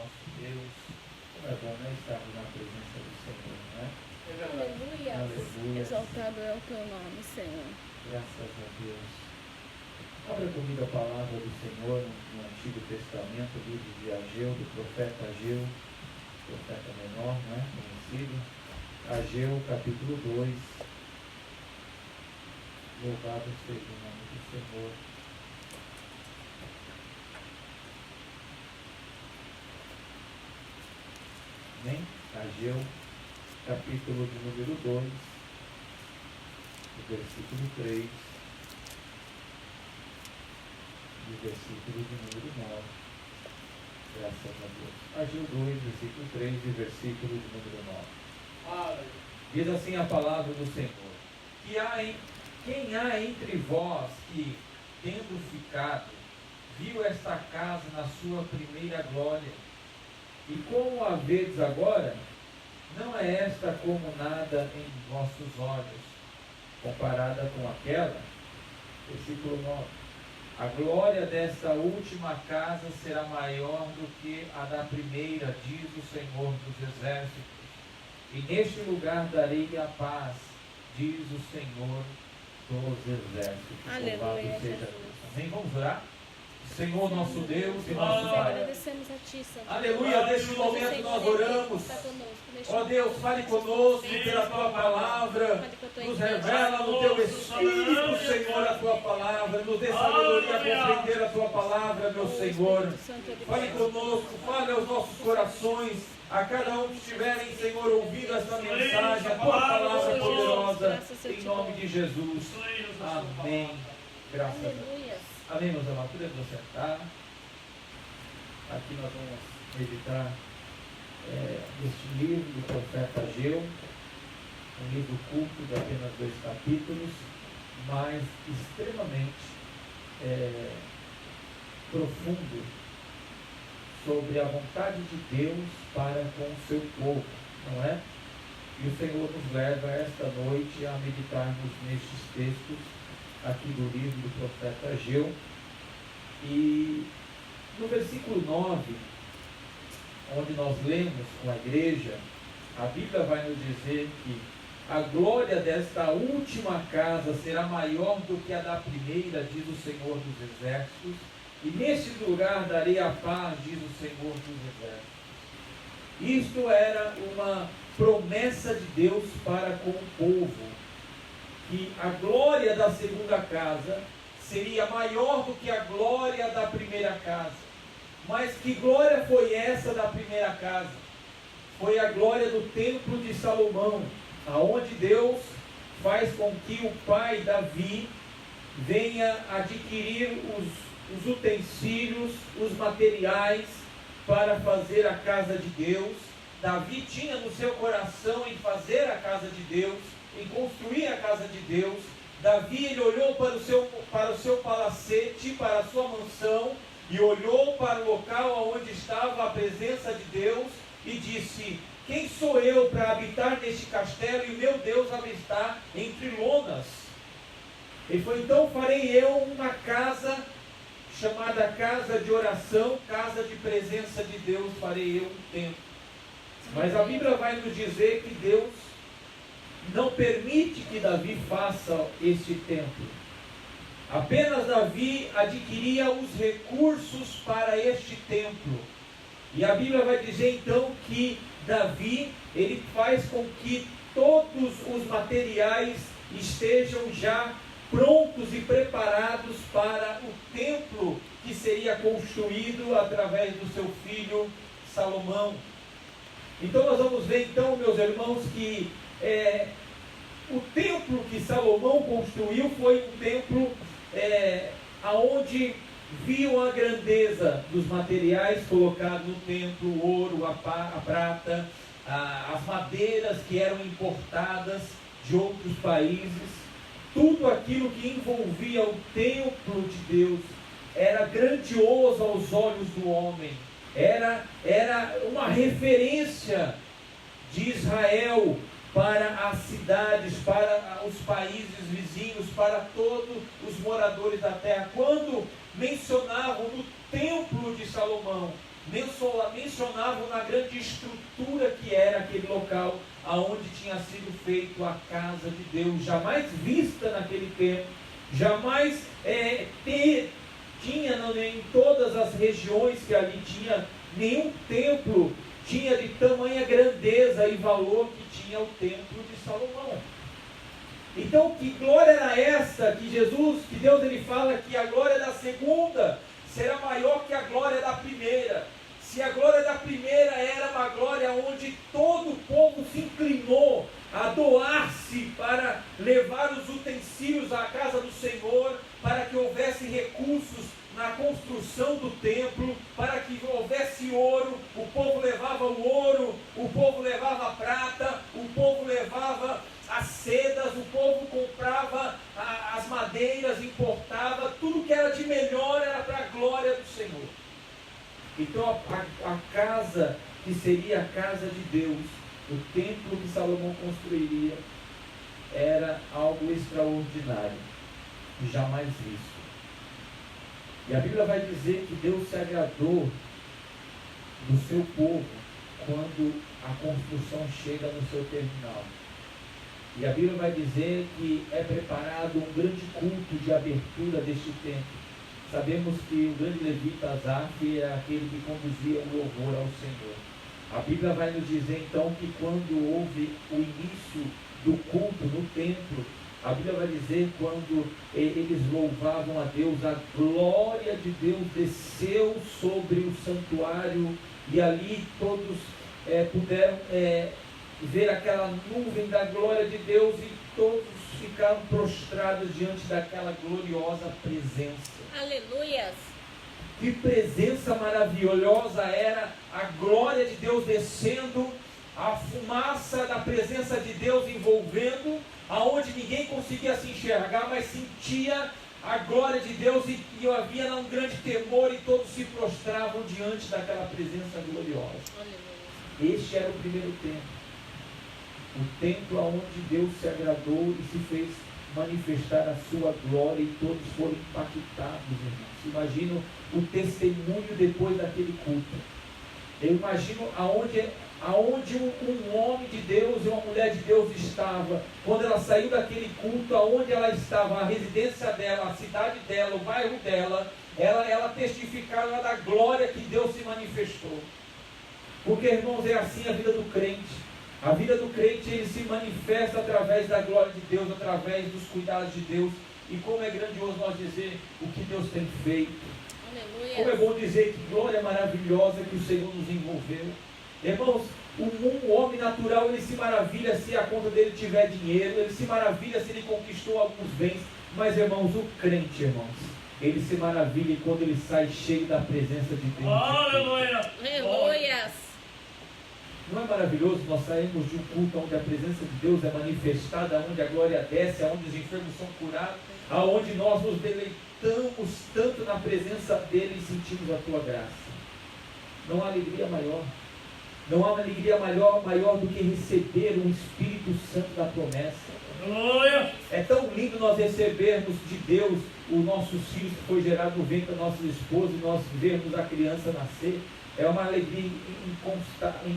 nosso Deus. Como é bom, né, estarmos na presença do Senhor, né? Aleluia. Aleluia. Exaltado é o teu nome, Senhor. Graças a Deus. Abra comigo a palavra do Senhor no Antigo Testamento, livro de Ageu, do profeta Ageu, profeta menor, né, conhecido. Ageu, capítulo 2. Louvado seja o nome do Senhor. Amém? Ageu, capítulo de número 2, versículo 3, e versículo de número 9. Graças a Deus. Ageu 2, versículo 3 e versículo de número 9. Diz assim a palavra do Senhor: quem há entre vós que, tendo ficado, viu esta casa na sua primeira glória? E como a vedes agora, não é esta como nada em vossos olhos, comparada com aquela? Versículo 9. A glória desta última casa será maior do que a da primeira, diz o Senhor dos Exércitos. E neste lugar darei a paz, diz o Senhor dos Exércitos. Aleluia, seja Jesus. Deus. Amém? Vamos orar? Senhor, nosso Deus e nosso Nós Pai. agradecemos a Ti, Santo. Aleluia, neste momento nós oramos. Ó Deus, fale conosco pela Tua palavra, nos revela no Teu Espírito, Senhor, a Tua palavra, nos dê sabedoria a compreender a Tua palavra, meu Senhor. Fale conosco, fale aos nossos corações, a cada um que estiverem, Senhor, ouvindo esta mensagem, a Tua palavra poderosa, em nome de Jesus. Amém. Graças a Deus. Amém, meus amados. Podemos sentar. Aqui nós vamos meditar neste livro do profeta Ageu, um livro curto de apenas 2 capítulos, mas extremamente profundo sobre a vontade de Deus para com o seu povo, não é? E o Senhor nos leva esta noite a meditarmos nestes textos aqui do livro do profeta Ageu. E no versículo 9, onde nós lemos com a igreja, a Bíblia vai nos dizer que a glória desta última casa será maior do que a da primeira, diz o Senhor dos Exércitos, e neste lugar darei a paz, diz o Senhor dos Exércitos. Isto era uma promessa de Deus para com o povo, que a glória da segunda casa seria maior do que a glória da primeira casa. Mas que glória foi essa da primeira casa? Foi a glória do templo de Salomão, aonde Deus faz com que o pai Davi venha adquirir os utensílios, os materiais para fazer a casa de Deus. Davi tinha no seu coração em fazer a casa de Deus, em construir a casa de Deus. Davi, ele olhou para o seu palacete, para a sua mansão, e olhou para o local onde estava a presença de Deus, e disse: quem sou eu para habitar neste castelo, e o meu Deus habitar entre lonas? Ele falou: então farei eu uma casa, chamada casa de oração, casa de presença de Deus, farei eu um templo. Mas a Bíblia vai nos dizer que Deus não permite que Davi faça este templo. Apenas Davi adquiria os recursos para este templo. E a Bíblia vai dizer então que Davi, ele faz com que todos os materiais estejam já prontos e preparados para o templo que seria construído através do seu filho Salomão. Então nós vamos ver então, meus irmãos, que o templo que Salomão construiu foi um templo aonde viam a grandeza dos materiais colocados no templo, o ouro, a prata, as madeiras que eram importadas de outros países. Tudo aquilo que envolvia o templo de Deus era grandioso aos olhos do homem. Era uma referência de Israel para as cidades, para os países vizinhos, para todos os moradores da terra. Quando mencionavam no templo de Salomão, mencionavam na grande estrutura que era aquele local aonde tinha sido feito a casa de Deus, jamais vista naquele tempo, jamais tinha em todas as regiões que ali tinha, nenhum templo tinha de tamanha grandeza e valor que tinha o templo de Salomão. Então, que glória era essa que Deus ele fala que a glória da segunda será maior que a glória da primeira. Se a glória da primeira era uma glória onde todo o povo se inclinou a doar-se para levar os utensílios à casa do Senhor, para que houvesse recursos na construção do templo, para que houvesse ouro, o povo levava o ouro, o povo levava a prata, o povo levava as sedas, o povo comprava as madeiras, importava, tudo que era de melhor era para a glória do Senhor. Então a casa que seria a casa de Deus, o templo que Salomão construiria, era algo extraordinário, jamais visto. E a Bíblia vai dizer que Deus se agradou do seu povo quando a construção chega no seu terminal. E a Bíblia vai dizer que é preparado um grande culto de abertura deste templo. Sabemos que o grande levita Asaf era aquele que conduzia o louvor ao Senhor. A Bíblia vai nos dizer então que quando houve o início do culto no templo, a Bíblia vai dizer quando eles louvavam a Deus, a glória de Deus desceu sobre o santuário e ali todos puderam ver aquela nuvem da glória de Deus e todos ficaram prostrados diante daquela gloriosa presença. Aleluias! Que presença maravilhosa era a glória de Deus descendo, a fumaça da presença de Deus envolvendo, aonde ninguém conseguia se enxergar, mas sentia a glória de Deus e havia um grande temor e todos se prostravam diante daquela presença gloriosa. Aleluia. Este era o primeiro templo. O templo onde Deus se agradou e se fez manifestar a sua glória e todos foram impactados, irmãos. Imagino o testemunho depois daquele culto. Eu imagino aonde um homem de Deus e uma mulher de Deus estava, quando ela saiu daquele culto, aonde ela estava, a residência dela, a cidade dela, o bairro dela, ela testificava da glória que Deus se manifestou. Porque, irmãos, é assim a vida do crente. A vida do crente, ele se manifesta através da glória de Deus, através dos cuidados de Deus. E como é grandioso nós dizer o que Deus tem feito. Aleluia. Como é bom dizer que glória maravilhosa que o Senhor nos envolveu. Irmãos, o homem natural, ele se maravilha se a conta dele tiver dinheiro, ele se maravilha se ele conquistou alguns bens. Mas, irmãos, o crente, irmãos, ele se maravilha quando ele sai cheio da presença de Deus. Aleluia! Aleluias! Não é maravilhoso nós sairmos de um culto onde a presença de Deus é manifestada, onde a glória desce, onde os enfermos são curados, aonde nós nos deleitamos tanto na presença dele e sentimos a tua graça. Não há alegria maior. Não há uma alegria maior do que receber o Espírito Santo da promessa. É tão lindo nós recebermos de Deus os nossos filhos que foi gerado no ventre da nossa esposa e nós vermos a criança nascer. É uma alegria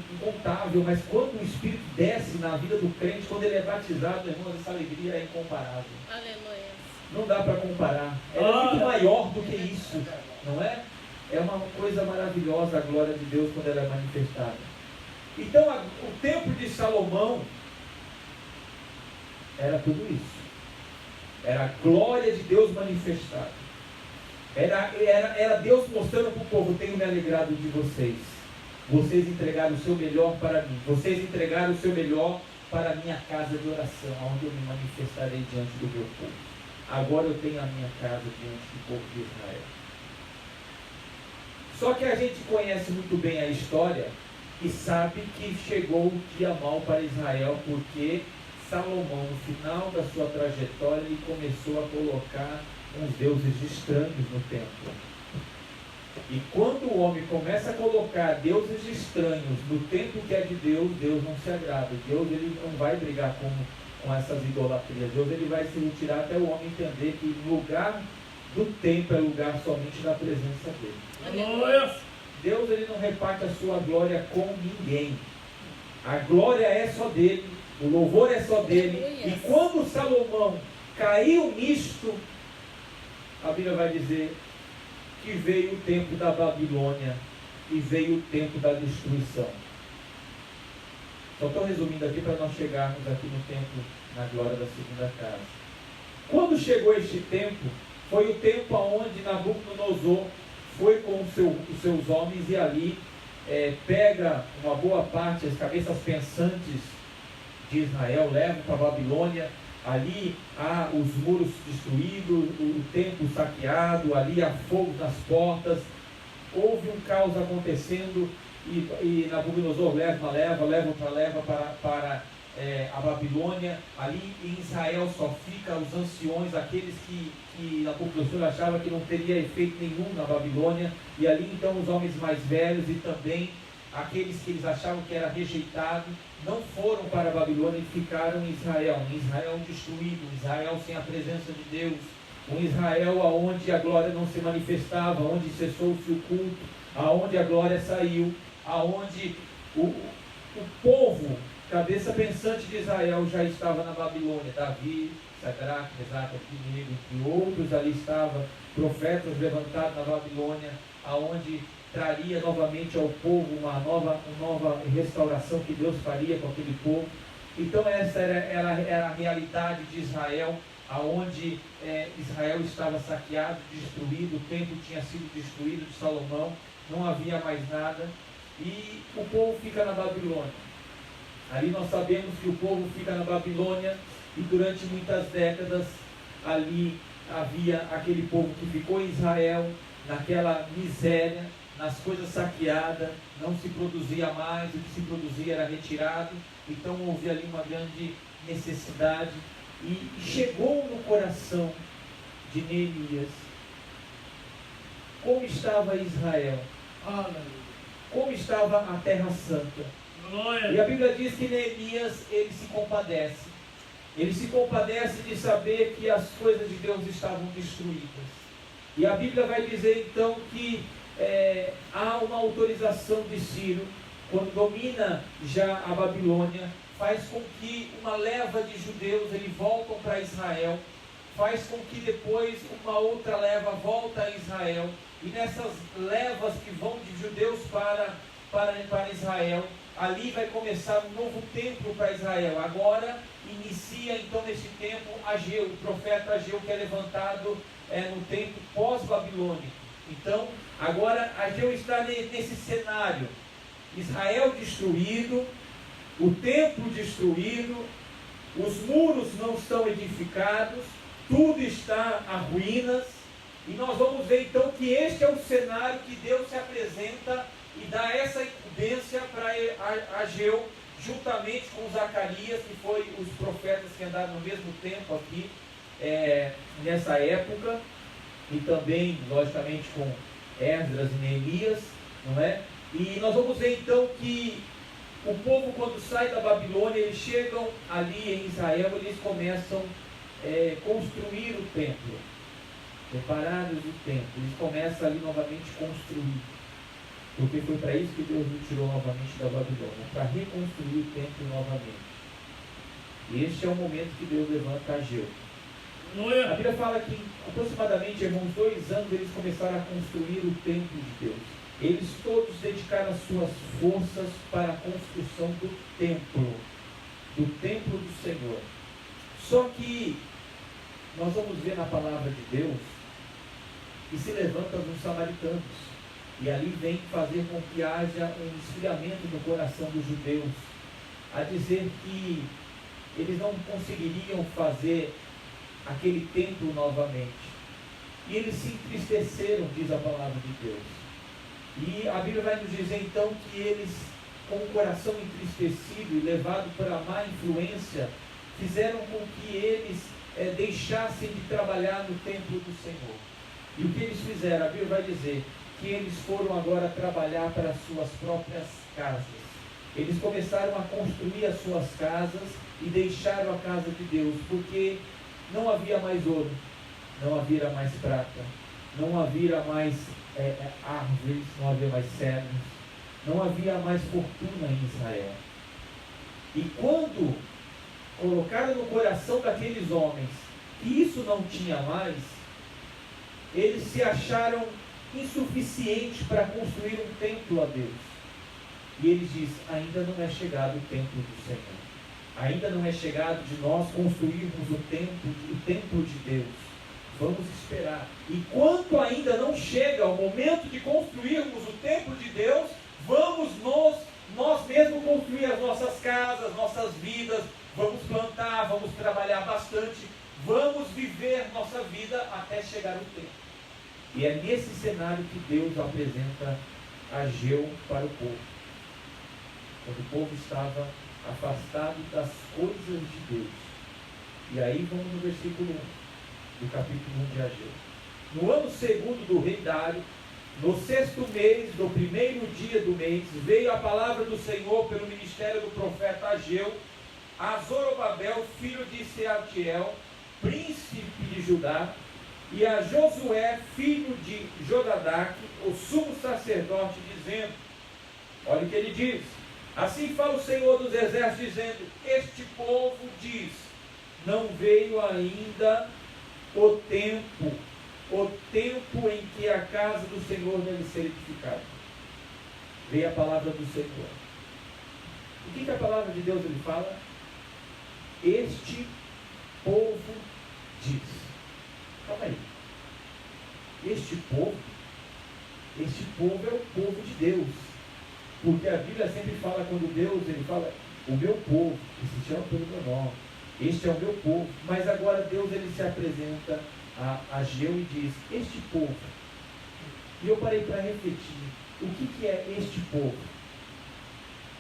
incontável, mas quando o Espírito desce na vida do crente, quando ele é batizado, irmãos, essa alegria é incomparável. Aleluia. Não dá para comparar. Ela é muito maior do que isso, não é? É uma coisa maravilhosa a glória de Deus quando ela é manifestada. Então, o templo de Salomão era tudo isso. Era a glória de Deus manifestada. Era Deus mostrando para o povo: tenho me alegrado de vocês. Vocês entregaram o seu melhor para mim. Vocês entregaram o seu melhor para a minha casa de oração, onde eu me manifestarei diante do meu povo. Agora eu tenho a minha casa diante do povo de Israel. Só que a gente conhece muito bem a história e sabe que chegou o dia mau para Israel, porque Salomão, no final da sua trajetória, ele começou a colocar uns deuses estranhos no templo. E quando o homem começa a colocar deuses estranhos no templo que é de Deus, Deus não se agrada. Deus, ele não vai brigar com essas idolatrias. Deus, ele vai se retirar até o homem entender que o lugar do templo é lugar somente da presença dele. Aleluia. Deus ele não reparte a sua glória com ninguém. A glória é só dele, o louvor é só dele. E quando Salomão caiu nisto, a Bíblia vai dizer que veio o tempo da Babilônia e veio o tempo da destruição. Só estou resumindo aqui para nós chegarmos aqui no tempo, na glória da segunda casa. Quando chegou este tempo, foi o tempo onde Nabucodonosor foi com os seus homens e ali pega uma boa parte, as cabeças pensantes de Israel, leva para a Babilônia. Ali há os muros destruídos, o templo saqueado, ali há fogo nas portas. Houve um caos acontecendo e Nabucodonosor leva para a Babilônia. Ali em Israel só fica os anciões, aqueles que Nabucodonosor achava que não teria efeito nenhum na Babilônia. E ali então os homens mais velhos e também aqueles que eles achavam que era rejeitado, não foram para a Babilônia e ficaram em Israel destruído, um Israel sem a presença de Deus, um Israel onde a glória não se manifestava, onde cessou-se o culto, aonde a glória saiu, aonde o povo, cabeça pensante de Israel já estava na Babilônia. Davi, Sadraque, Mesaque, Abednego, entre outros ali estavam, profetas levantados na Babilônia, aonde traria novamente ao povo uma nova restauração que Deus faria com aquele povo. Então essa era a realidade de Israel, aonde Israel estava saqueado, destruído, o templo tinha sido destruído de Salomão, não havia mais nada, e o povo fica na Babilônia. Ali nós sabemos que o povo fica na Babilônia, e durante muitas décadas ali havia aquele povo que ficou em Israel, naquela miséria, nas coisas saqueadas, não se produzia mais, o que se produzia era retirado. Então houve ali uma grande necessidade, e chegou no coração de Neemias como estava Israel, como estava a Terra Santa. E a Bíblia diz que Neemias, ele se compadece de saber que as coisas de Deus estavam destruídas. E a Bíblia vai dizer então que há uma autorização de Ciro, quando domina já a Babilônia, faz com que uma leva de judeus eles voltam para Israel, faz com que depois uma outra leva volta a Israel, e nessas levas que vão de judeus para Israel, ali vai começar um novo templo para Israel. Agora inicia então nesse tempo Ageu, o profeta Ageu, que é levantado no tempo pós-babilônico. Então agora Ageu está nesse cenário: Israel destruído, o templo destruído, os muros não estão edificados, tudo está a ruínas. E nós vamos ver então que este é o cenário que Deus se apresenta e dá essa incumbência para Ageu, juntamente com Zacarias, que foi os profetas que andaram no mesmo tempo aqui, nessa época, e também, logicamente, com Esdras e Neemias, não é? E nós vamos ver então que o povo, quando sai da Babilônia, eles chegam ali em Israel, eles começam a construir o templo, preparados o templo, eles começam ali novamente a construir, porque foi para isso que Deus nos tirou novamente da Babilônia, para reconstruir o templo novamente. E este é o momento que Deus levanta Ageu. A Bíblia fala que aproximadamente, irmãos, 2 anos eles começaram a construir o templo de Deus. Eles todos dedicaram as suas forças para a construção do templo do Senhor. Só que nós vamos ver na palavra de Deus que se levantam os samaritanos, e ali vem fazer com que haja um esfriamento no coração dos judeus, a dizer que eles não conseguiriam fazer aquele templo novamente. E eles se entristeceram, diz a palavra de Deus. E a Bíblia vai nos dizer então que eles, com o coração entristecido e levado para a má influência, fizeram com que eles deixassem de trabalhar no templo do Senhor. E o que eles fizeram? A Bíblia vai dizer que eles foram agora trabalhar para as suas próprias casas. Eles começaram a construir as suas casas e deixaram a casa de Deus, porque não havia mais ouro, não havia mais prata, não havia mais árvores, não havia mais cedros, não havia mais fortuna em Israel. E quando colocaram no coração daqueles homens que isso não tinha mais, eles se acharam insuficientes para construir um templo a Deus. E eles dizem, ainda não é chegado o templo do Senhor. Ainda não é chegado de nós construirmos o templo de Deus. Vamos esperar. Enquanto ainda não chega o momento de construirmos o templo de Deus, vamos nós mesmos construir as nossas casas, nossas vidas, vamos plantar, vamos trabalhar bastante, vamos viver nossa vida até chegar o tempo. E é nesse cenário que Deus apresenta Ageu para o povo. Quando o povo estava afastado das coisas de Deus. E aí vamos no versículo 1, do capítulo 1 de Ageu. No ano segundo do rei Dário, no 6º mês, do 1º dia do mês, veio a palavra do Senhor pelo ministério do profeta Ageu a Zorobabel, filho de Sealtiel, príncipe de Judá, e a Josué, filho de Jodadac, o sumo sacerdote, dizendo, olha o que ele diz, assim fala o Senhor dos exércitos, dizendo, este povo diz, não veio ainda o tempo em que a casa do Senhor deve ser edificada. Veio a palavra do Senhor. O que a palavra de Deus ele fala? Este povo diz. Calma aí. Este povo é o povo de Deus. Porque a Bíblia sempre fala, quando Deus ele fala, o meu povo, que se chama pelo meu nome, este é o meu povo. Mas agora Deus ele se apresenta a Ageu e diz, este povo. E eu parei para refletir, o que é este povo?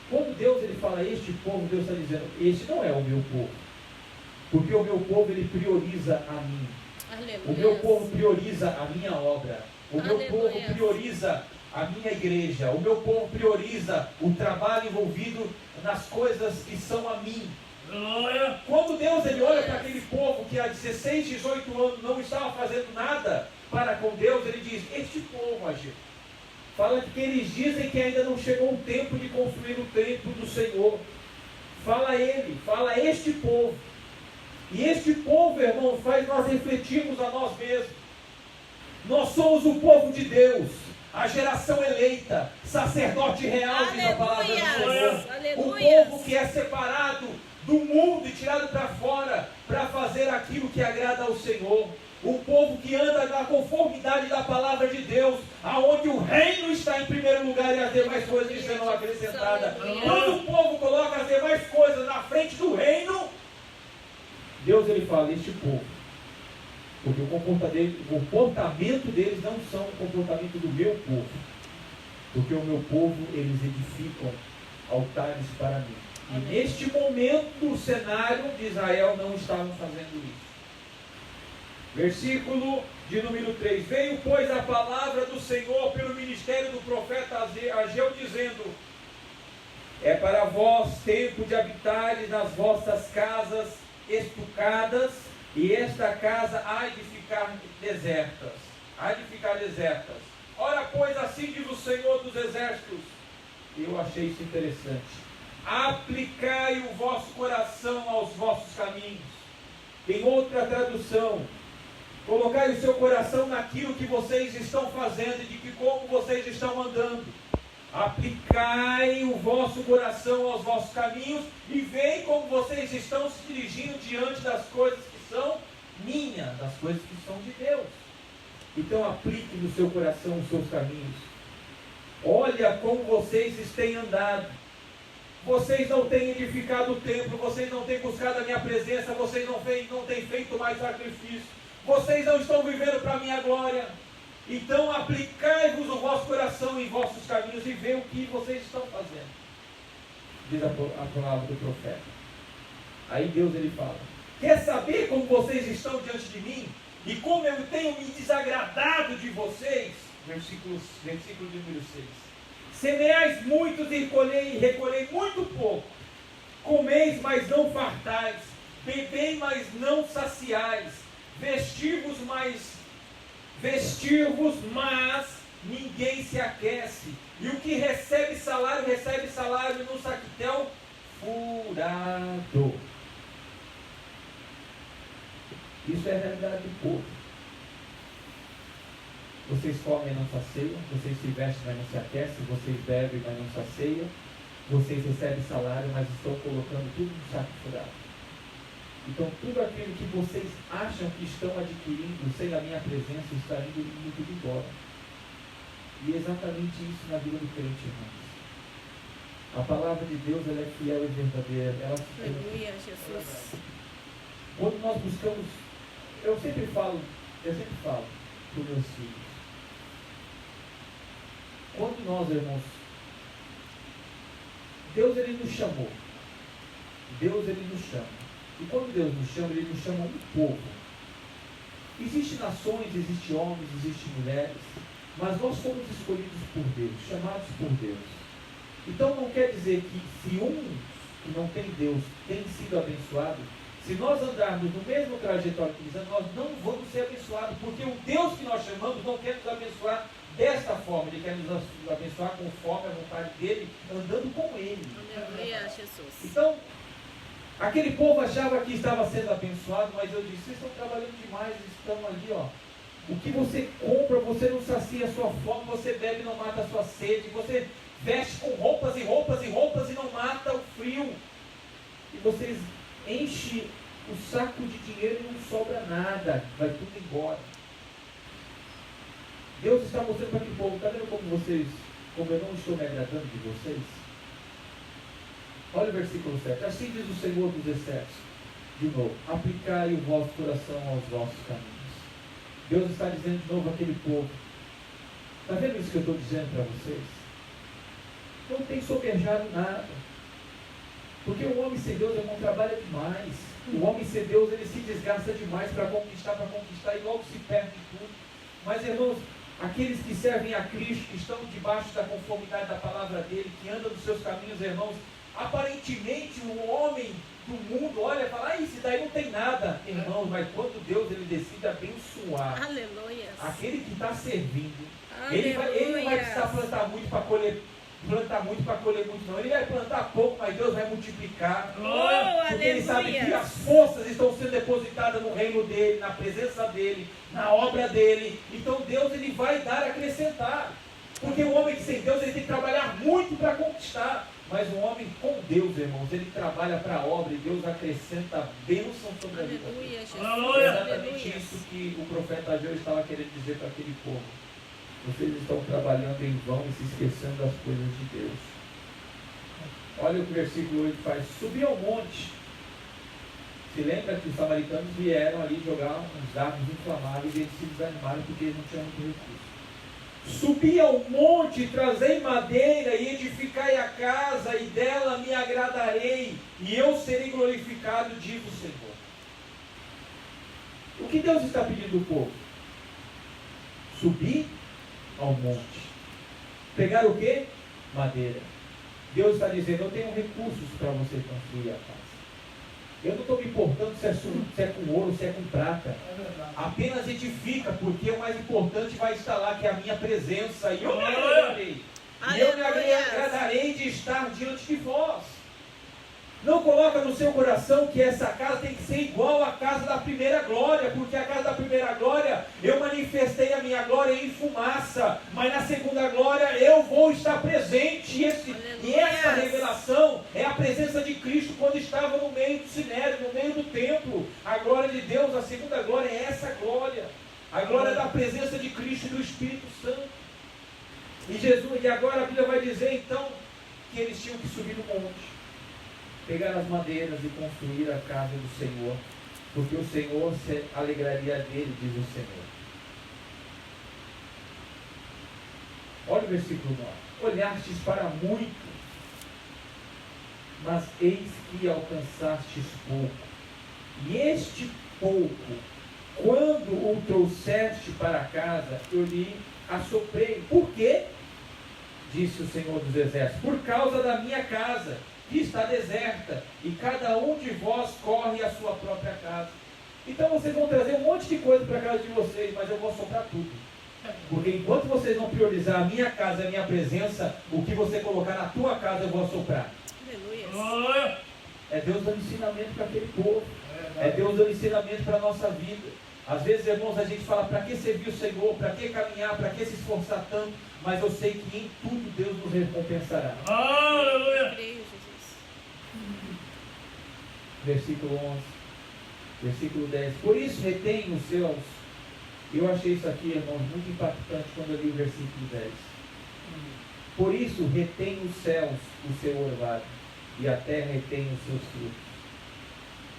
Quando Deus ele fala este povo, Deus está dizendo, este não é o meu povo. Porque o meu povo ele prioriza a mim. Aleluia. O meu povo prioriza a minha obra. O meu povo prioriza a minha igreja. O meu povo prioriza o trabalho envolvido nas coisas que são a mim. Quando Deus ele olha para aquele povo que há 16, 18 anos não estava fazendo nada para com Deus, ele diz, este povo, Ageu, fala que eles dizem que ainda não chegou o tempo de construir o templo do Senhor. Fala este povo. E este povo, irmão, faz nós refletirmos a nós mesmos. Nós somos o povo de Deus, a geração eleita, sacerdote real, diz a palavra do Senhor. O povo que é separado do mundo e tirado para fora para fazer aquilo que agrada ao Senhor. O povo que anda na conformidade da palavra de Deus, aonde o reino está em primeiro lugar e as demais coisas serão acrescentadas. Quando o povo coloca as demais coisas na frente do reino, Deus ele fala, este povo, porque o comportamento deles não são o comportamento do meu povo, porque o meu povo, eles edificam altares para mim. E neste momento, o cenário de Israel não estavam fazendo isso. Versículo de número 3. Veio, pois, a palavra do Senhor pelo ministério do profeta Ageu, dizendo, é para vós tempo de habitares nas vossas casas estucadas, e esta casa há de ficar desertas. Ora, pois, assim diz o Senhor dos exércitos. Eu achei isso interessante. Aplicai o vosso coração aos vossos caminhos. Em outra tradução, colocai o seu coração naquilo que vocês estão fazendo e de que como vocês estão andando. Aplicai o vosso coração aos vossos caminhos e veem como vocês estão se dirigindo diante das coisas que são minhas, das coisas que são de Deus. Então aplique no seu coração os seus caminhos. Olha como vocês têm andado. Vocês não têm edificado o templo, vocês não têm buscado a minha presença, vocês não têm feito mais sacrifício, vocês não estão vivendo para a minha glória. Então aplicai-vos o vosso coração em vossos caminhos e vê o que vocês estão fazendo. Diz a palavra do profeta. Aí Deus ele fala, quer saber como vocês estão diante de mim? E como eu tenho me desagradado de vocês? Versículo de número 6. Semeais muitos e recolhei muito pouco. Comeis, mas não fartais. Bebei, mas não saciais. Vestir-vos, mas ninguém se aquece. E o que recebe salário no saquitel furado. Isso é a realidade do povo. Vocês comem e não saciam, vocês se vestem, mas não se aquecem, vocês bebem, mas não saciam, vocês recebem salário, mas estão colocando tudo no saco furado. Então, tudo aquilo que vocês acham que estão adquirindo sem a minha presença está indo tudo embora. E é exatamente isso na vida do crente, irmãos. A palavra de Deus, ela é fiel e verdadeira. Ela se Aleluia, Jesus. Quando nós buscamos, eu sempre falo para os meus filhos, quando nós, irmãos, Deus, ele nos chamou. Deus, ele nos chama. E quando Deus nos chama, ele nos chama um povo. Existem nações, existem homens, existem mulheres, mas nós fomos escolhidos por Deus, chamados por Deus. Então não quer dizer que se um que não tem Deus tem sido abençoado, se nós andarmos no mesmo trajetório que eles, nós não vamos ser abençoados, porque o Deus que nós chamamos não quer nos abençoar desta forma. Ele quer nos abençoar conforme a vontade dele, andando com ele. Aleluia, Jesus. Então, aquele povo achava que estava sendo abençoado, mas eu disse, vocês estão trabalhando demais, estão ali, ó. O que você compra, você não sacia a sua fome, você bebe e não mata a sua sede, você veste com roupas e roupas e roupas e não mata o frio. E vocês enchem o saco de dinheiro e não sobra nada, vai tudo embora. Deus está mostrando para aquele povo, está vendo como eu não estou me agradando de vocês? Olha o versículo 7. Assim diz o Senhor dos Exércitos, de novo, aplicai o vosso coração aos vossos caminhos. Deus está dizendo de novo àquele povo, está vendo isso que eu estou dizendo para vocês? Não tem soberjado nada. Porque o homem sem Deus, irmão, trabalha demais. O homem sem Deus, ele se desgasta demais para conquistar, e logo se perde tudo. Mas, irmãos, aqueles que servem a Cristo, que estão debaixo da conformidade da palavra dele, que andam nos seus caminhos, irmãos, aparentemente o homem do mundo olha e fala, isso daí não tem nada, irmãos, mas quando Deus, ele decide abençoar, aleluia, aquele que está servindo, aleluia, ele não vai precisar plantar muito para colher muito, não. Ele vai plantar pouco, mas Deus vai multiplicar. Porque aleluia. ele sabe que as forças estão sendo depositadas no reino dele, na presença dele, na obra dele. Então Deus, ele vai dar, acrescentar. Porque o homem sem Deus, ele tem que trabalhar muito para conquistar. Mas o homem com Deus, irmãos, ele trabalha para a obra e Deus acrescenta a bênção sobre a vida dele. É exatamente isso que o profeta Ageu estava querendo dizer para aquele povo. Vocês estão trabalhando em vão e se esquecendo das coisas de Deus. Olha o que o versículo 8 faz. Subiu ao monte. Se lembra que os samaritanos vieram ali jogar uns dardos inflamáveis e eles se desanimaram porque eles não tinham muito recurso. Subi ao monte, trazei madeira e edificai a casa, e dela me agradarei, e eu serei glorificado, diz o Senhor. O que Deus está pedindo do povo? Subir ao monte. Pegar o quê? Madeira. Deus está dizendo, eu tenho recursos para você construir a casa. Eu não estou me importando se é com ouro, se é com prata. Apenas edifica, porque o mais importante vai estar lá, que é a minha presença. E eu me agradarei. E eu me agradarei de estar diante de vós. Não coloca no seu coração que essa casa tem que ser igual à casa da primeira glória, porque a casa da primeira glória, eu manifestei a minha glória em fumaça, mas na segunda glória eu vou estar presente, e essa revelação é a presença de Cristo quando estava no meio do sinédrio, no meio do templo. A glória de Deus, a segunda glória é essa glória, a glória da presença de Cristo e do Espírito Santo. E agora a Bíblia vai dizer então que eles tinham que subir no monte, pegar as madeiras e construir a casa do Senhor, porque o Senhor se alegraria dele, diz o Senhor. Olha o versículo 9. Olhastes para muito, mas eis que alcançastes pouco. E este pouco, quando o trouxeste para casa, eu lhe assoprei. Por quê? Disse o Senhor dos Exércitos. Por causa da minha casa, que está deserta, e cada um de vós corre a sua própria casa. Então vocês vão trazer um monte de coisa para a casa de vocês, mas eu vou soprar tudo. Porque enquanto vocês não priorizar a minha casa e a minha presença, o que você colocar na tua casa eu vou assoprar. Aleluia. É Deus dando ensinamento para aquele povo. É Deus dando ensinamento para a nossa vida. Às vezes, irmãos, a gente fala, para que servir o Senhor? Para que caminhar? Para que se esforçar tanto? Mas eu sei que em tudo Deus nos recompensará. Aleluia. Creio, Jesus. Versículo 11. Versículo 10. Por isso retém os céus. Eu achei isso aqui, irmãos, muito impactante quando eu li o versículo 10. Por isso retém os céus o seu orvalho, e a terra retém os seus frutos.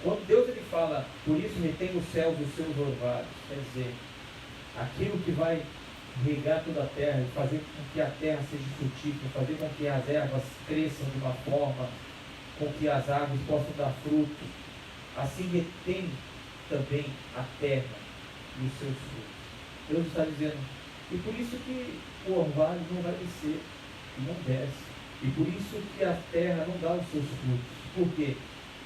Quando Deus ele fala, por isso retém os céus os seus orvalhos, quer dizer, aquilo que vai regar toda a terra e fazer com que a terra seja frutífera, fazer com que as ervas cresçam de uma forma, com que as árvores possam dar fruto, assim retém também a terra e os seus frutos. Deus está dizendo, e por isso que o orvalho não vai descer, e não desce, e por isso que a terra não dá os seus frutos. Por quê?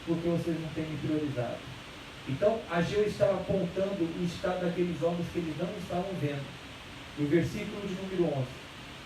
Porque vocês não têm me priorizado. Então, Ageu estava apontando o estado daqueles homens que eles não estavam vendo. No versículo de número 11.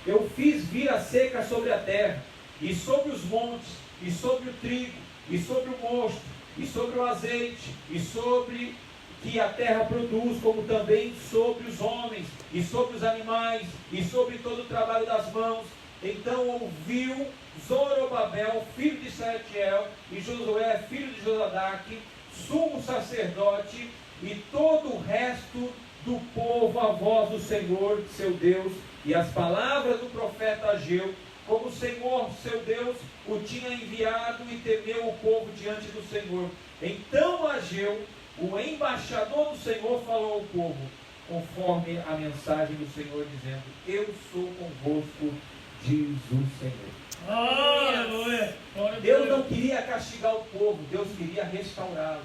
Eu fiz vir a seca sobre a terra, e sobre os montes, e sobre o trigo, e sobre o mosto, e sobre o azeite, e sobre que a terra produz, como também sobre os homens, e sobre os animais, e sobre todo o trabalho das mãos. Então ouviu Zorobabel, filho de Salatiel, e Josué, filho de Josadaque, sumo sacerdote, e todo o resto do povo a voz do Senhor, seu Deus, e as palavras do profeta Ageu, como o Senhor, seu Deus, o tinha enviado, e temeu o povo diante do Senhor. Então Ageu, o embaixador do Senhor, falou ao povo, conforme a mensagem do Senhor, dizendo, eu sou convosco, diz o Senhor. Aleluia. Deus não queria castigar o povo, Deus queria restaurá-lo,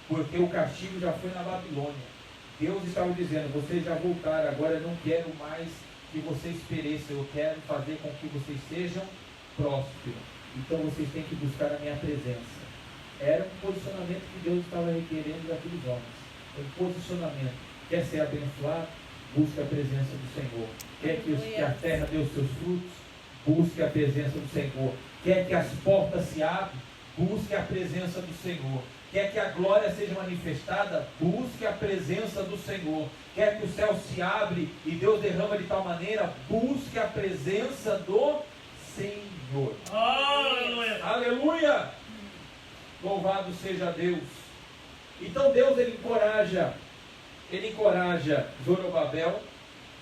porque o castigo já foi na Babilônia. Deus estava dizendo, vocês já voltaram, agora eu não quero mais que vocês pereçam, eu quero fazer com que vocês sejam prósperos. Então vocês têm que buscar a minha presença. Era um posicionamento que Deus estava requerendo daqueles homens. Um posicionamento. Quer ser abençoado? Busque a presença do Senhor. Quer que a terra dê os seus frutos? Busque a presença do Senhor. Quer que as portas se abram? Busque a presença do Senhor. Quer que a glória seja manifestada? Busque a presença do Senhor. Quer que o céu se abre e Deus derrama de tal maneira? Busque a presença do Senhor. Aleluia. Aleluia! Louvado seja Deus. Então Deus ele encoraja Zorobabel,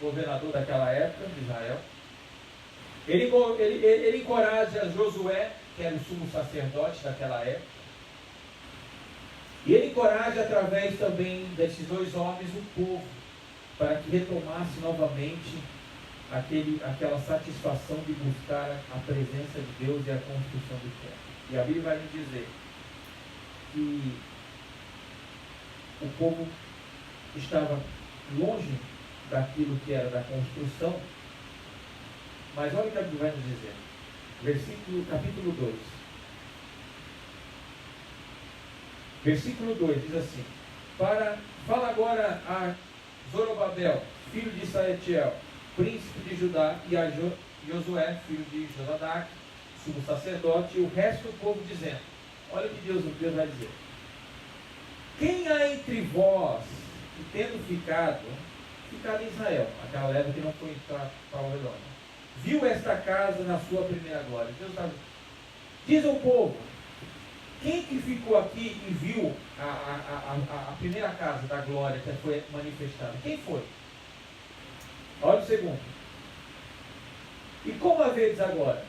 governador daquela época de Israel. Ele encoraja Josué, que era o sumo sacerdote daquela época. E ele encoraja através também desses dois homens o povo, para que retomasse novamente aquela satisfação de buscar a presença de Deus e a construção do templo. E a Bíblia vai nos dizer que o povo estava longe daquilo que era da construção, mas olha o que a Bíblia vai nos dizer. Capítulo 2. Versículo 2 diz assim: fala agora a Zorobabel, filho de Salatiel, príncipe de Judá, e a Josué, filho de Josadaque, sumo sacerdote, e o resto do povo dizendo, olha o que Deus vai dizer. Quem há entre vós, que tendo ficado em Israel, aquela leva que não foi para a Babilônia, viu esta casa na sua primeira glória? Deus está dizendo, diz ao povo, quem que ficou aqui e viu a primeira casa da glória que foi manifestada? Quem foi? Olha o segundo. E como a vedes agora?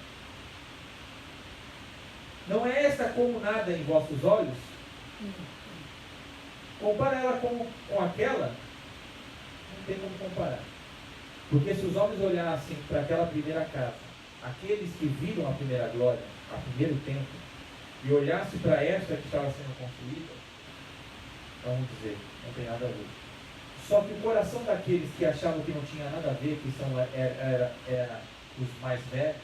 Não é esta como nada em vossos olhos? Compara ela com aquela? Não tem como comparar. Porque se os homens olhassem para aquela primeira casa, aqueles que viram a primeira glória, o primeiro templo, e olhasse para esta que estava sendo construída, vamos dizer, não tem nada a ver. Só que o coração daqueles que achavam que não tinha nada a ver, que era os mais velhos,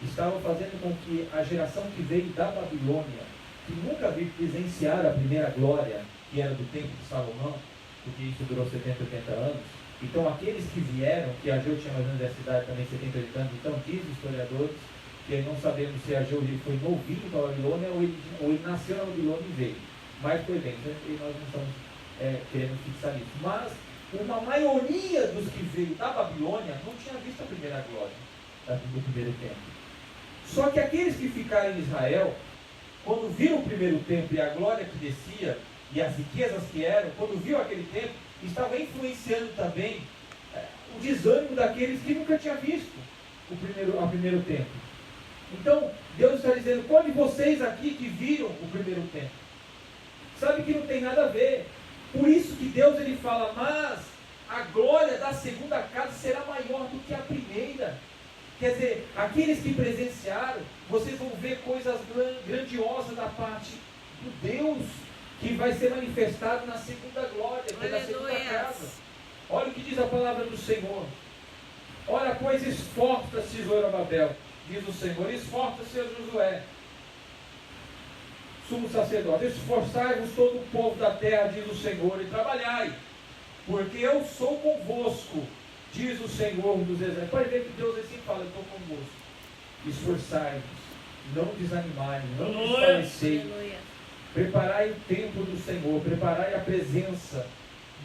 estavam fazendo com que a geração que veio da Babilônia, que nunca viu presenciar a primeira glória, que era do templo de Salomão, porque isso durou 70, 80 anos, Então aqueles que vieram, que Ageu tinha mais ou menos dessa idade também, 70, 80 anos, então diz os historiadores, que não sabemos se Ageu ele foi novinho para a Babilônia ou ele nasceu na Babilônia e veio. Mas foi bem, e nós não estamos querendo fixar isso. Mas uma maioria dos que veio da Babilônia não tinha visto a primeira glória do primeiro templo. Só que aqueles que ficaram em Israel, quando viram o primeiro templo e a glória que descia, e as riquezas que eram, quando viu aquele templo, estava influenciando também o desânimo daqueles que nunca tinham visto o primeiro templo. Então, Deus está dizendo, qual de vocês aqui que viram o primeiro templo? Sabe que não tem nada a ver. Por isso que Deus ele fala, mas a glória da segunda casa será maior do que a primeira. Quer dizer, aqueles que presenciaram, vocês vão ver coisas grandiosas da parte do Deus que vai ser manifestado na segunda glória, que é na segunda casa. Olha o que diz a palavra do Senhor. Olha, pois esforça-se, Zorobabel, diz o Senhor, esforça-se, Josué, sumo sacerdote, esforçai-vos todo o povo da terra, diz o Senhor, e trabalhai, porque eu sou convosco, diz o Senhor dos exércitos. Pode ver que Deus assim fala, eu estou convosco. Esforçai-vos, não desanimai, não desfalecei. Preparai o templo do Senhor, preparai a presença,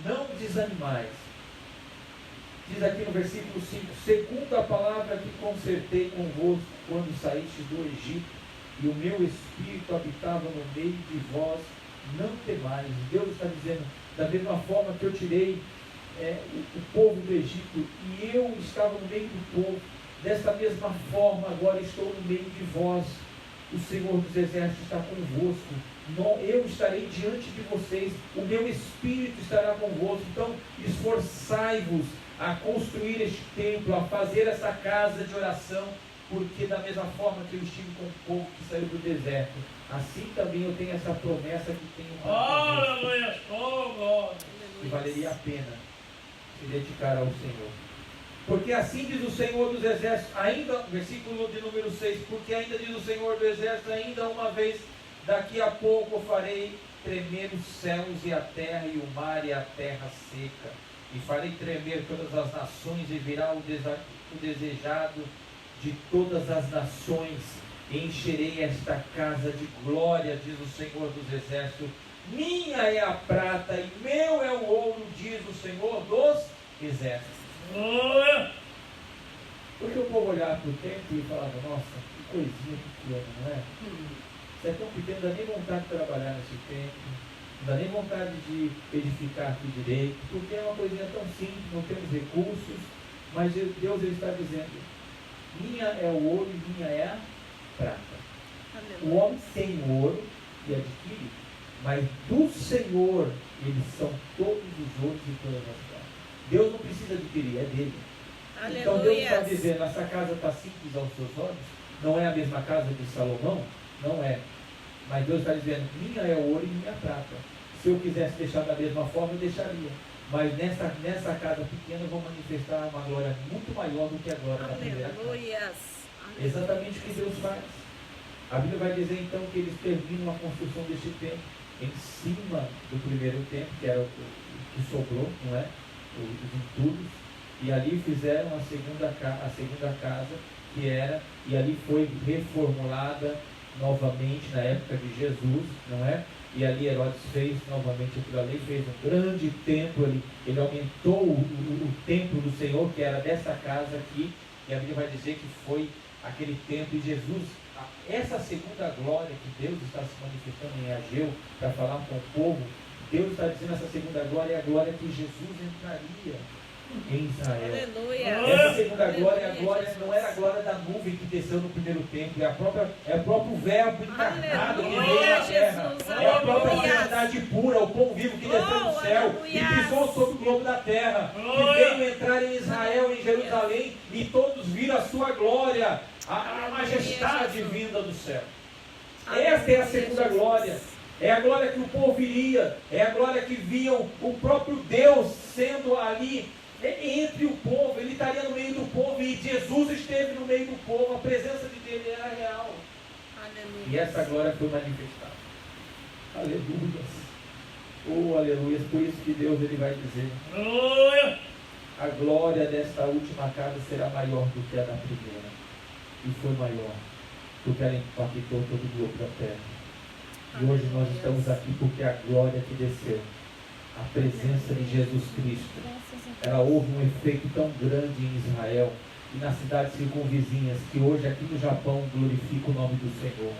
não desanimais. Diz aqui no versículo 5, segundo a palavra que concertei convosco quando saístes do Egito, e o meu espírito habitava no meio de vós, não temais. Deus está dizendo, da mesma forma que eu tirei o povo do Egito, e eu estava no meio do povo, desta mesma forma agora estou no meio de vós. O Senhor dos Exércitos está convosco, eu estarei diante de vocês, o meu Espírito estará convosco. Então esforçai-vos a construir este templo, a fazer essa casa de oração, porque da mesma forma que eu estive com o povo que saiu do deserto, assim também eu tenho essa promessa que tenho que valeria a pena se dedicar ao Senhor. Porque assim diz o Senhor dos Exércitos, ainda, versículo de número 6, porque ainda diz o Senhor dos Exércitos, ainda uma vez, daqui a pouco eu farei tremer os céus e a terra, e o mar e a terra seca, e farei tremer todas as nações, e virá o desejado de todas as nações, e encherei esta casa de glória, diz o Senhor dos Exércitos. Minha é a prata e meu é o ouro, diz o Senhor dos Exércitos. Porque o povo olhava para o templo e falava, nossa, que coisinha pequena, não é? Isso é tão pequeno, não dá nem vontade de trabalhar nesse templo, não dá nem vontade de edificar aqui direito, porque é uma coisinha tão simples, não temos recursos, mas Deus ele está dizendo, minha é o ouro e minha é a prata. O homem tem o ouro e adquire, mas do Senhor eles são todos os ouros e todas as pratas. Deus não precisa adquirir, é dele. Aleluia. Então Deus está dizendo, essa casa está simples aos seus olhos, não é a mesma casa de Salomão, não é. Mas Deus está dizendo, minha é o ouro e minha prata. Se eu quisesse deixar da mesma forma, eu deixaria. Mas nessa casa pequena eu vou manifestar uma glória muito maior do que a glória da primeira casa. Exatamente o que Deus faz. A Bíblia vai dizer então que eles terminam a construção deste templo em cima do primeiro templo, que era o que sobrou, não é? Os entulhos, e ali fizeram a segunda casa, que era, e ali foi reformulada novamente na época de Jesus, não é? E ali Herodes fez novamente aquilo ali, fez um grande templo, ele aumentou o templo do Senhor, que era dessa casa aqui, e a Bíblia vai dizer que foi aquele templo de Jesus. Essa segunda glória que Deus está se manifestando em Ageu, para falar com o povo, Deus está dizendo, essa segunda glória é a glória que Jesus entraria em Israel. Aleluia. Essa segunda glória, a glória não era a glória da nuvem que desceu no primeiro templo, é o próprio verbo encarnado que veio na terra. É a própria verdade pura, o pão vivo que desceu do céu e pisou sobre o globo da terra, que veio entrar em Israel, em Jerusalém, e todos viram a sua glória, a majestade vinda do céu. Esta é a segunda glória. É a glória que o povo iria, é a glória que viam o próprio Deus sendo ali entre o povo. Ele estaria no meio do povo, e Jesus esteve no meio do povo, a presença de Deus era real. Aleluia. E essa glória foi manifestada. Aleluia. Oh, aleluia. Por isso que Deus ele vai dizer, a glória desta última casa será maior do que a da primeira. E foi maior, porque ela impactou todo o globo da terra. E hoje nós estamos aqui porque a glória que desceu, a presença de Jesus Cristo, ela houve um efeito tão grande em Israel e nas cidades circunvizinhas, que hoje aqui no Japão glorifica o nome do Senhor.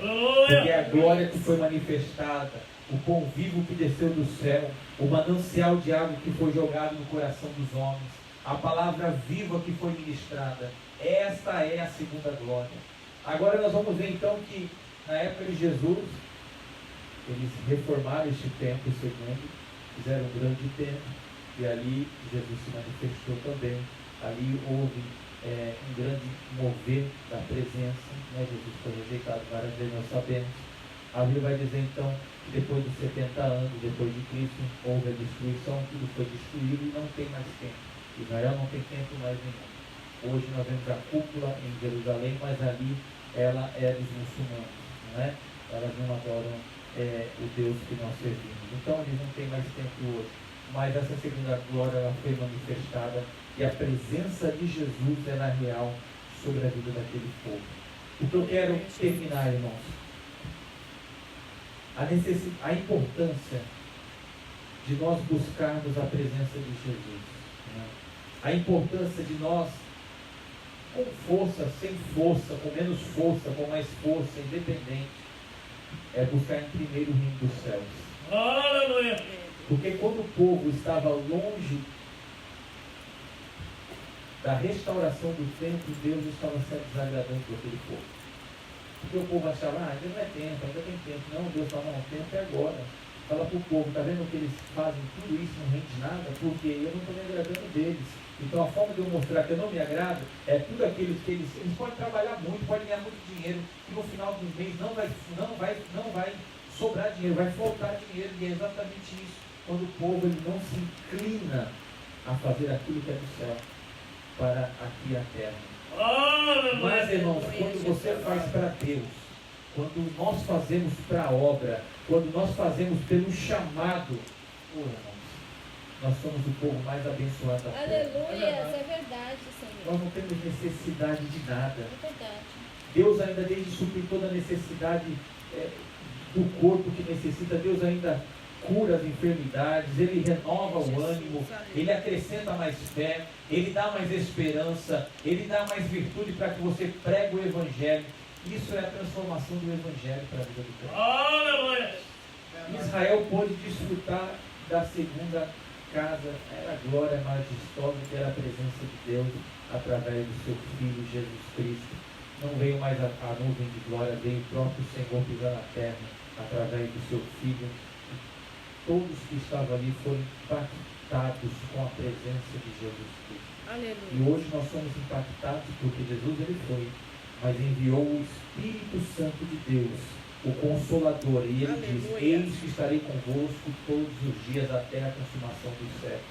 Porque a glória que foi manifestada, o pão vivo que desceu do céu, o manancial de água que foi jogado no coração dos homens, a palavra viva que foi ministrada, esta é a segunda glória. Agora nós vamos ver então que na época de Jesus, eles reformaram este templo segundo, fizeram um grande templo, e ali Jesus se manifestou também. Ali houve um grande mover da presença, né? Jesus foi rejeitado várias vezes, nós sabemos. A Bíblia vai dizer então que depois de 70 anos, depois de Cristo, houve a destruição, tudo foi destruído e não tem mais tempo. Israel não tem tempo mais nenhum. Hoje nós vemos a cúpula em Jerusalém, mas ali ela é dos muçulmanos, não é? Elas não adoram o Deus que nós servimos. Então eles não têm mais tempo hoje. Mas essa segunda glória ela foi manifestada e a presença de Jesus era real sobre a vida daquele povo. O que eu quero terminar, irmãos, a importância de nós buscarmos a presença de Jesus, né? A importância de nós, com força, sem força, com menos força, com mais força, independente, é buscar em primeiro o reino dos céus. Aleluia. Porque quando o povo estava longe da restauração do templo, Deus estava se desagradando com aquele povo. Porque o povo achava, ainda não é tempo, ainda tem tempo. Não, Deus fala, não, o tempo é agora. Fala para o povo, está vendo que eles fazem tudo isso, não rende nada, porque eu não estou me agradando deles. Então a forma de eu mostrar que eu não me agrado é tudo aquilo que eles podem trabalhar muito, podem ganhar muito dinheiro, e no final dos meses não vai sobrar dinheiro, vai faltar dinheiro, e é exatamente isso. Quando o povo ele não se inclina a fazer aquilo que é do céu para aqui a terra. Mas, irmãos, quando você faz para Deus, quando nós fazemos para a obra, quando nós fazemos pelo chamado, irmãos, nós somos o povo mais abençoado da terra. Aleluia, isso é verdade, Senhor. Nós não temos necessidade de nada. É verdade. Deus ainda desde suprir toda a necessidade do corpo que necessita, Deus ainda cura as enfermidades, Ele renova o ânimo, Ele acrescenta mais fé, Ele dá mais esperança, Ele dá mais virtude para que você pregue o Evangelho. Isso é a transformação do Evangelho para a vida do povo. Aleluia. Israel pôde desfrutar da segunda casa, era a glória majestosa que era a presença de Deus através do seu Filho Jesus Cristo. Não veio mais a nuvem de glória, veio o próprio Senhor pisar na terra através do seu Filho. Todos que estavam ali foram impactados com a presença de Jesus Cristo. Aleluia. E hoje nós somos impactados porque Jesus ele foi, mas enviou o Espírito Santo de Deus, o Consolador, e ele diz, eis que estarei convosco todos os dias até a consumação do século.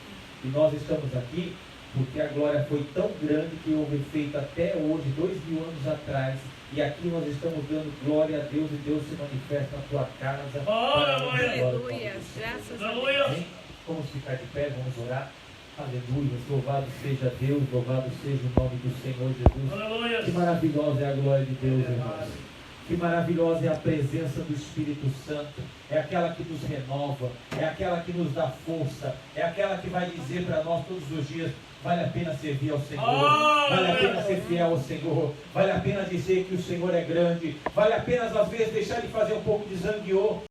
E nós estamos aqui porque a glória foi tão grande que houve feito até hoje, 2000 anos atrás, e aqui nós estamos dando glória a Deus, e Deus se manifesta na tua casa. Aleluia, graças a Deus. Vamos ficar de pé, vamos orar. Aleluia, louvado seja Deus, louvado seja o nome do Senhor Jesus. Aleluia. Que maravilhosa é a glória de Deus, irmãos. Que maravilhosa é a presença do Espírito Santo. É aquela que nos renova, é aquela que nos dá força, é aquela que vai dizer para nós todos os dias, vale a pena servir ao Senhor, vale a pena ser fiel ao Senhor, vale a pena dizer que o Senhor é grande, vale a pena às vezes deixar de fazer um pouco de zangueô,